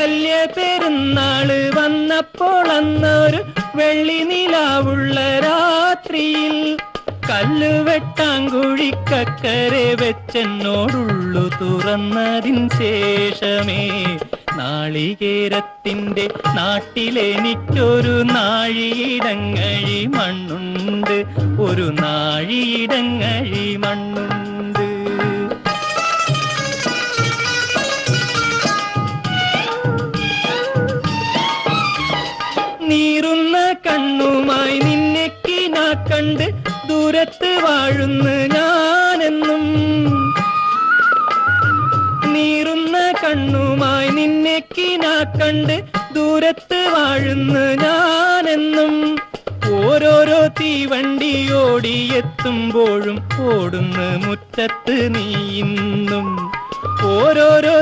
വലിയ പെരുന്നാള് വന്നപ്പോൾ അന്നൊരു വെള്ളി നിലാവുള്ള രാത്രിയിൽ കല്ലുവെട്ടാങ്കുഴിക്കക്കരെ വെച്ചെന്നോടുള്ളു തുറന്നതിൻ ശേഷമേ നാളികേരത്തിന്റെ നാട്ടിലെനിക്കൊരു നാഴിയിടങ്ങഴി മണ്ണുണ്ട്, ഒരു നാഴിയിടങ്ങഴി മണ്ണുണ്ട്. നീറുന്ന കണ്ണുമായി നിന്നെ കിനാ കണ്ട് ദൂരത്ത് വാഴുന്നു ഞാനെന്നും. നീറുന്ന കണ്ണുമായി നിന്നെ കിനാ കണ്ട് ദൂരത്ത് വാഴുന്നു ഞാനെന്നും. ഓരോരോ തീവണ്ടി ഓടിയെത്തുമ്പോഴും ഓടുന്നു മുറ്റത്ത് നീ ഇന്നും. ഓരോരോ